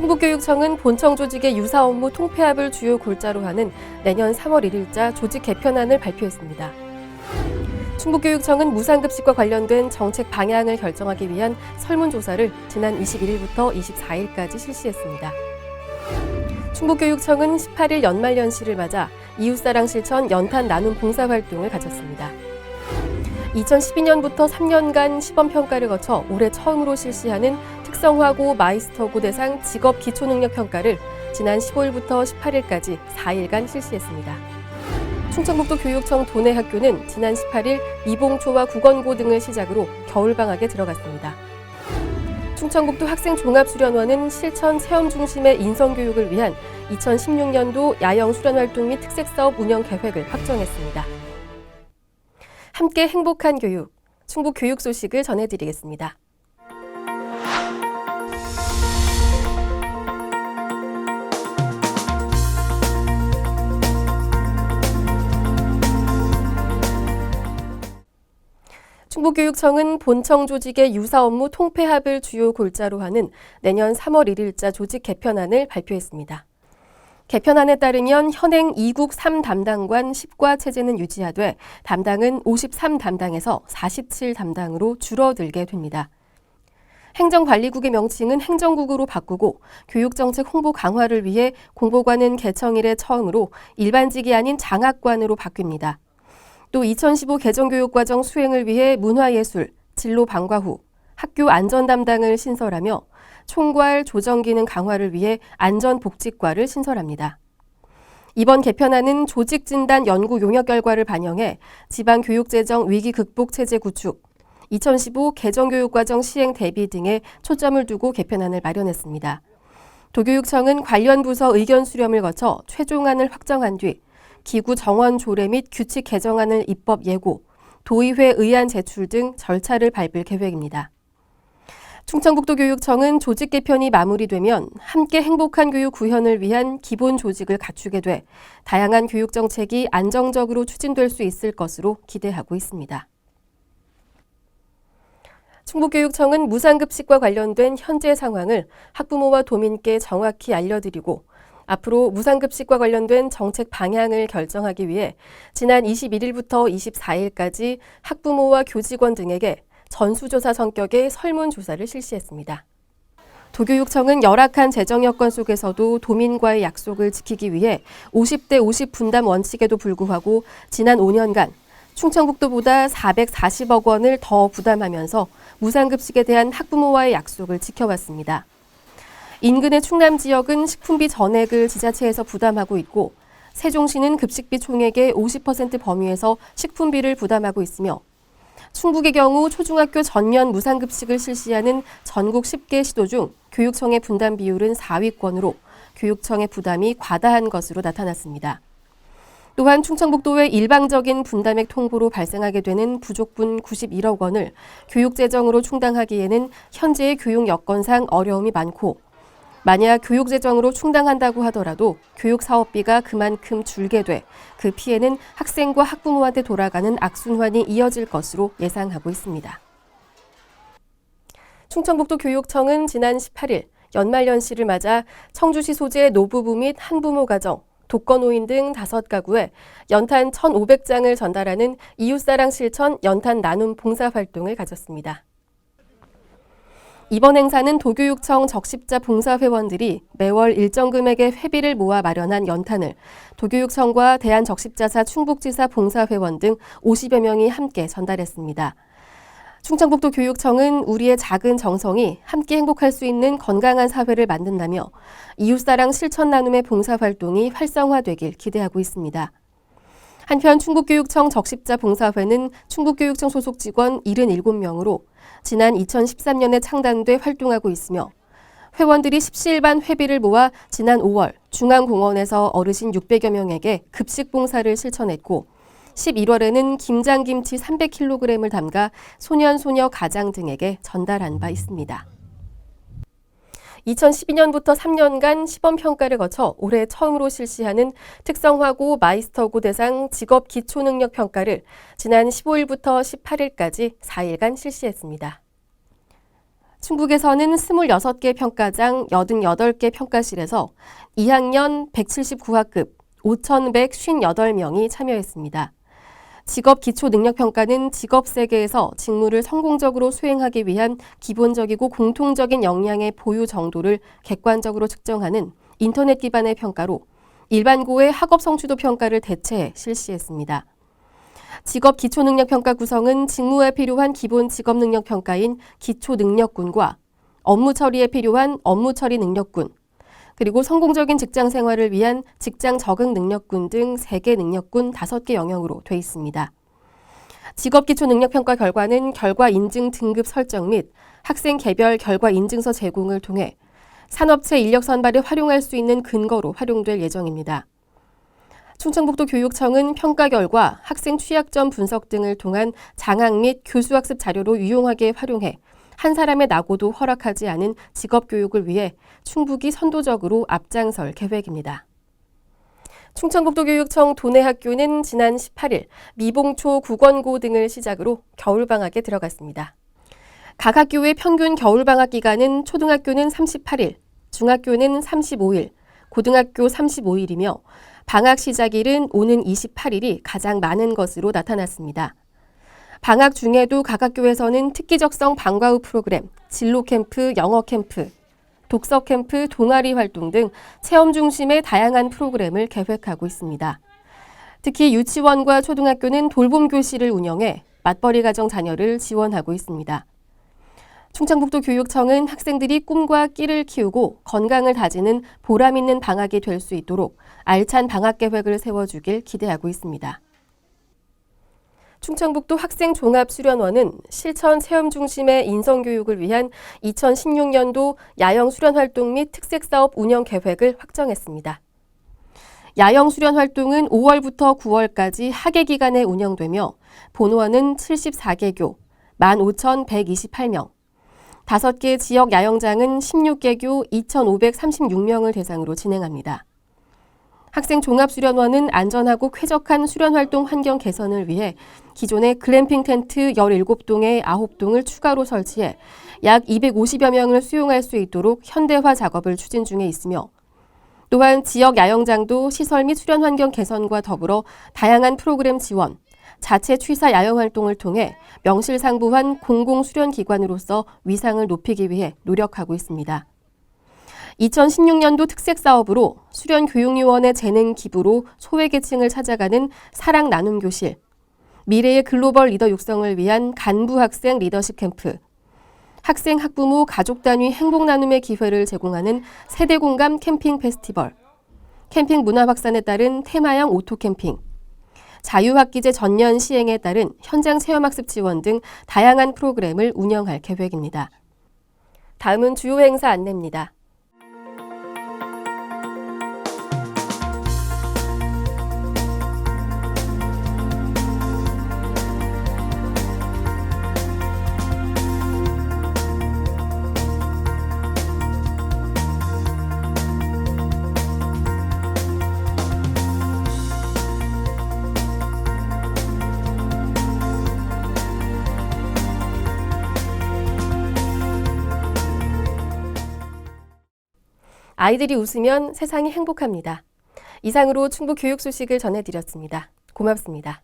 충북교육청은 본청 조직의 유사 업무 통폐합을 주요 골자로 하는 내년 3월 1일자 조직 개편안을 발표했습니다. 충북교육청은 무상급식과 관련된 정책 방향을 결정하기 위한 설문조사를 지난 21일부터 24일까지 실시했습니다. 충북교육청은 18일 연말연시를 맞아 이웃사랑 실천 연탄 나눔 봉사활동을 가졌습니다. 2012년부터 3년간 시범평가를 거쳐 올해 처음으로 실시하는 특성화고 마이스터고 대상 직업 기초능력평가를 지난 15일부터 18일까지 4일간 실시했습니다. 충청북도 교육청 도내학교는 지난 18일 이봉초와 국원고 등을 시작으로 겨울방학에 들어갔습니다. 충청북도 학생종합수련원은 실천 체험 중심의 인성교육을 위한 2016년도 야영수련활동 및 특색사업 운영 계획을 확정했습니다. 함께 행복한 교육, 충북 교육 소식을 전해드리겠습니다. 충북교육청은 본청 조직의 유사 업무 통폐합을 주요 골자로 하는 내년 3월 1일자 조직 개편안을 발표했습니다. 개편안에 따르면 현행 2국 3담당관 10과 체제는 유지하되 담당은 53담당에서 47담당으로 줄어들게 됩니다. 행정관리국의 명칭은 행정국으로 바꾸고 교육정책 홍보 강화를 위해 공보관은 개청 이래 처음으로 일반직이 아닌 장학관으로 바뀝니다. 또 2015 개정교육과정 수행을 위해 문화예술, 진로 방과 후, 학교 안전 담당을 신설하며 총괄 조정 기능 강화를 위해 안전복지과를 신설합니다. 이번 개편안은 조직진단 연구 용역 결과를 반영해 지방교육재정 위기 극복 체제 구축, 2015 개정교육과정 시행 대비 등에 초점을 두고 개편안을 마련했습니다. 도교육청은 관련 부서 의견 수렴을 거쳐 최종안을 확정한 뒤 기구 정원 조례 및 규칙 개정안을 입법 예고, 도의회 의안 제출 등 절차를 밟을 계획입니다. 충청북도 교육청은 조직 개편이 마무리되면 함께 행복한 교육 구현을 위한 기본 조직을 갖추게 돼 다양한 교육 정책이 안정적으로 추진될 수 있을 것으로 기대하고 있습니다. 충북교육청은 무상급식과 관련된 현재 상황을 학부모와 도민께 정확히 알려드리고 앞으로 무상급식과 관련된 정책 방향을 결정하기 위해 지난 21일부터 24일까지 학부모와 교직원 등에게 전수조사 성격의 설문조사를 실시했습니다. 도교육청은 열악한 재정 여건 속에서도 도민과의 약속을 지키기 위해 50대 50 분담 원칙에도 불구하고 지난 5년간 충청북도보다 440억 원을 더 부담하면서 무상급식에 대한 학부모와의 약속을 지켜왔습니다. 인근의 충남 지역은 식품비 전액을 지자체에서 부담하고 있고 세종시는 급식비 총액의 50% 범위에서 식품비를 부담하고 있으며 충북의 경우 초중학교 전면 무상급식을 실시하는 전국 10개 시도 중 교육청의 분담 비율은 4위권으로 교육청의 부담이 과다한 것으로 나타났습니다. 또한 충청북도의 일방적인 분담액 통보로 발생하게 되는 부족분 91억 원을 교육재정으로 충당하기에는 현재의 교육 여건상 어려움이 많고 만약 교육재정으로 충당한다고 하더라도 교육사업비가 그만큼 줄게 돼 그 피해는 학생과 학부모한테 돌아가는 악순환이 이어질 것으로 예상하고 있습니다. 충청북도 교육청은 지난 18일 연말연시를 맞아 청주시 소재 노부부 및 한부모 가정, 독거노인 등 5가구에 연탄 1,500장을 전달하는 이웃사랑 실천 연탄 나눔 봉사활동을 가졌습니다. 이번 행사는 도교육청 적십자 봉사회원들이 매월 일정 금액의 회비를 모아 마련한 연탄을 도교육청과 대한적십자사 충북지사 봉사회원 등 50여 명이 함께 전달했습니다. 충청북도 교육청은 우리의 작은 정성이 함께 행복할 수 있는 건강한 사회를 만든다며 이웃사랑 실천 나눔의 봉사활동이 활성화되길 기대하고 있습니다. 한편 충북교육청 적십자 봉사회는 충북교육청 소속 직원 77명으로 지난 2013년에 창단돼 활동하고 있으며 회원들이 십시일반 회비를 모아 지난 5월 중앙공원에서 어르신 600여 명에게 급식 봉사를 실천했고 11월에는 김장김치 300kg을 담가 소년, 소녀, 가장 등에게 전달한 바 있습니다. 2012년부터 3년간 시범평가를 거쳐 올해 처음으로 실시하는 특성화고 마이스터고 대상 직업 기초능력평가를 지난 15일부터 18일까지 4일간 실시했습니다. 충북에서는 26개 평가장 88개 평가실에서 2학년 179학급 5,158명이 참여했습니다. 직업 기초능력평가는 직업 세계에서 직무를 성공적으로 수행하기 위한 기본적이고 공통적인 역량의 보유 정도를 객관적으로 측정하는 인터넷 기반의 평가로 일반고의 학업 성취도 평가를 대체해 실시했습니다. 직업 기초능력평가 구성은 직무에 필요한 기본 직업능력평가인 기초능력군과 업무 처리에 필요한 업무 처리 능력군, 그리고 성공적인 직장 생활을 위한 직장 적응 능력군 등 3개 능력군 5개 영역으로 돼 있습니다. 직업 기초 능력 평가 결과는 결과 인증 등급 설정 및 학생 개별 결과 인증서 제공을 통해 산업체 인력 선발에 활용할 수 있는 근거로 활용될 예정입니다. 충청북도 교육청은 평가 결과 학생 취약점 분석 등을 통한 장학 및 교수학습 자료로 유용하게 활용해 한 사람의 낙오도 허락하지 않은 직업교육을 위해 충북이 선도적으로 앞장설 계획입니다. 충청북도교육청 도내학교는 지난 18일 미봉초 국원고 등을 시작으로 겨울방학에 들어갔습니다. 각 학교의 평균 겨울방학 기간은 초등학교는 38일, 중학교는 35일, 고등학교 35일이며 방학 시작일은 오는 28일이 가장 많은 것으로 나타났습니다. 방학 중에도 각 학교에서는 특기적성 방과 후 프로그램, 진로 캠프, 영어 캠프, 독서 캠프, 동아리 활동 등 체험 중심의 다양한 프로그램을 계획하고 있습니다. 특히 유치원과 초등학교는 돌봄 교실을 운영해 맞벌이 가정 자녀를 지원하고 있습니다. 충청북도 교육청은 학생들이 꿈과 끼를 키우고 건강을 다지는 보람 있는 방학이 될 수 있도록 알찬 방학 계획을 세워주길 기대하고 있습니다. 충청북도 학생종합수련원은 실천 체험 중심의 인성교육을 위한 2016년도 야영수련활동 및 특색사업 운영 계획을 확정했습니다. 야영수련활동은 5월부터 9월까지 하계 기간에 운영되며 본원은 74개교, 15,128명, 5개 지역 야영장은 16개교 2,536명을 대상으로 진행합니다. 학생종합수련원은 안전하고 쾌적한 수련활동 환경 개선을 위해 기존의 글램핑 텐트 17동에 9동을 추가로 설치해 약 250여 명을 수용할 수 있도록 현대화 작업을 추진 중에 있으며 또한 지역 야영장도 시설 및 수련 환경 개선과 더불어 다양한 프로그램 지원, 자체 취사 야영 활동을 통해 명실상부한 공공수련기관으로서 위상을 높이기 위해 노력하고 있습니다. 2016년도 특색사업으로 수련교육요원의 재능 기부로 소외계층을 찾아가는 사랑 나눔 교실, 미래의 글로벌 리더 육성을 위한 간부 학생 리더십 캠프, 학생, 학부모, 가족 단위 행복 나눔의 기회를 제공하는 세대공감 캠핑 페스티벌, 캠핑 문화 확산에 따른 테마형 오토 캠핑, 자유학기제 전년 시행에 따른 현장 체험학습 지원 등 다양한 프로그램을 운영할 계획입니다. 다음은 주요 행사 안내입니다. 아이들이 웃으면 세상이 행복합니다. 이상으로 충북 교육 소식을 전해드렸습니다. 고맙습니다.